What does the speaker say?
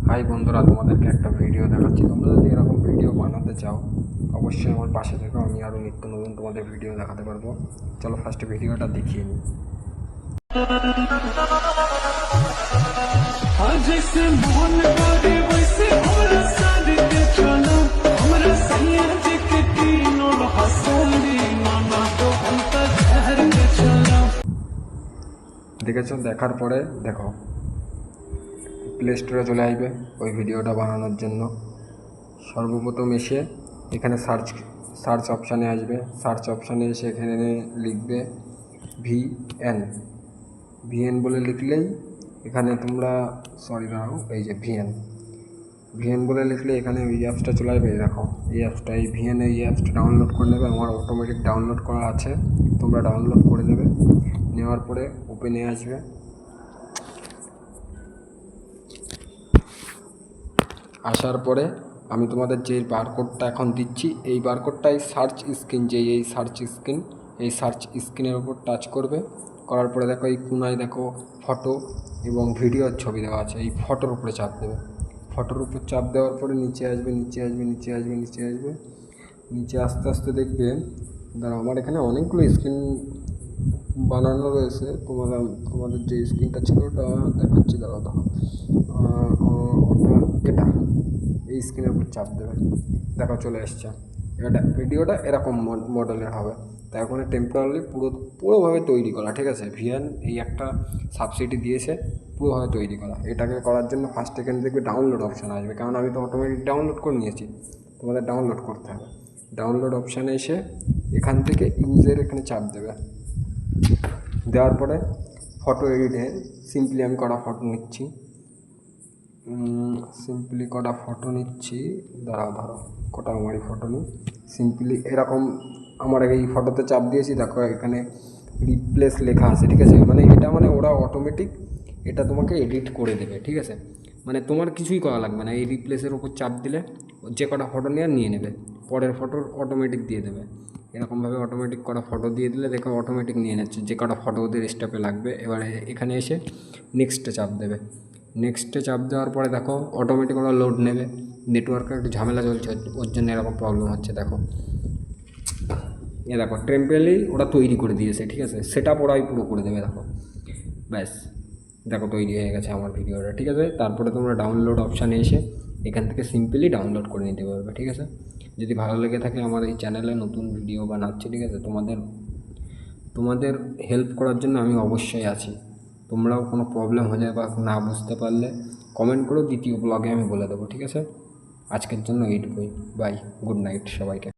High বন্ধুরা, তোমাদেরকে একটা ভিডিও দেখাচ্ছি। তোমরা যদি এরকম ভিডিও বানাতে চাও অবশ্যই আমার পাশে থেকো, আমি আরও নিত্য নতুন তোমাদের ভিডিও দেখাতে পারবো। চলো ফার্স্টে ভিডিওটা দেখিয়ে নিই। দেখেছো? দেখার পরে দেখো প্লে স্টোরে চলে আসবে ওই ভিডিওটা বানানোর জন্য। সর্বপ্রথম এসে এখানে সার্চ অপশানে আসবে। সার্চ অপশানে এসে এখানে লিখবে ভিএন। ভিএন বলে লিখলেই এখানে তোমরা দাঁড়াও, এই যে ভিএন ভিএন বলে লিখলে এখানে ওই অ্যাপসটা চলে আসবে। দেখো এই অ্যাপসটা, এই ভিএন, এই অ্যাপসটা ডাউনলোড করে নেবে। আমার অটোমেটিক ডাউনলোড করা আছে, তোমরা ডাউনলোড করে নেবে। নেওয়ার পরে ওপেনে আসবে। আসার পরে আমি তোমাদের যে বারকোডটা এখন দিচ্ছি, এই বারকোডটাই সার্চ স্ক্রিন, এই সার্চ স্ক্রিনের উপর টাচ করবে। করার পরে দেখো এই কোনায় দেখো ফটো এবং ভিডিওর ছবি দেওয়া আছে, এই ফটোর উপরে চাপ দেবে। ফটোর উপর চাপ দেওয়ার পরে নিচে আসবে, নিচে আস্তে আস্তে দেখবে। দাঁড়াও, আমার এখানে অনেকগুলো স্ক্রিন বানানো রয়েছে। আমাদের যে স্ক্রিনটা ছিল ওটা দেখাচ্ছি, দাঁড়াও ওটা এটা, এই স্ক্রিনের উপর চাপ দেবে। দেখো চলে এসছে। ভিডিওটা এরকম মডেলের হবে। তা এখন টেম্পোরারি পুরোভাবে তৈরি করা, ঠিক আছে। ভিএন এই একটা সাবসিডি দিয়েছে পুরোভাবে তৈরি করা। এটাকে করার জন্য ফার্স্ট এখানে দেখবে ডাউনলোড অপশান আসবে, কারণ আমি তো অটোমেটিক ডাউনলোড করে নিয়েছি। তোমাদের ডাউনলোড করতে হবে। ডাউনলোড অপশানে এসে এখান থেকে ইউজের এখানে চাপ দেবে। দেওয়ার পরে ফটো এডিটে সিম্পলি আমি কটা ফটো নিচ্ছি। দাঁড়াও কটা আমারই ফটো নিই। সিম্পলি এরকম আমার এই ফটোতে চাপ দিয়েছি। দেখো এখানে রিপ্লেস লেখা আছে, ঠিক আছে। এটা ওরা অটোমেটিক এটা তোমাকে এডিট করে দেবে, ঠিক আছে। তোমার কিছুই করা লাগবে না। এই রিপ্লেসের ওপর চাপ দিলে যে কটা ফটো নিয়ে নেবে, পরের ফটো অটোমেটিক দিয়ে দেবে। এরকমভাবে অটোমেটিক কটা ফটো দিয়ে দিলে দেখো অটোমেটিক নিয়ে নিচ্ছে যে কটা ফটো ওদের স্টেপে লাগবে। এবারে এখানে এসে নেক্সটে চাপ দেবে। নেক্সটে চাপ দেওয়ার পরে দেখো অটোমেটিক ওরা লোড নেবে। নেটওয়ার্কের একটু ঝামেলা চলছে, ওর জন্য এরকম প্রবলেম হচ্ছে। দেখো টেম্পোরারি ওরা তৈরি করে দিয়েছে, ঠিক আছে। সেটা ওরাই পুরো করে দেবে। দেখো ব্যাস, দেখো তৈরি হয়ে গেছে আমার ভিডিওটা, ঠিক আছে। তারপরে তোমরা ডাউনলোড অপশানে এসে এখান থেকে সিম্পলি ডাউনলোড করে নিতে পারবে, ঠিক আছে। যদি ভালো লেগে থাকে, আমার এই চ্যানেলে নতুন ভিডিও বানাচ্ছি, ঠিক আছে। তোমাদের হেল্প করার জন্য আমি অবশ্যই আছি। তোমরাও কোনো প্রবলেম হলে বা না বুঝতে পারলে কমেন্ট করো, দ্বিতীয় ব্লগে আমি বলে দেবো, ঠিক আছে। আজকের জন্য এইটুকুই। বাই, গুড নাইট সবাইকে।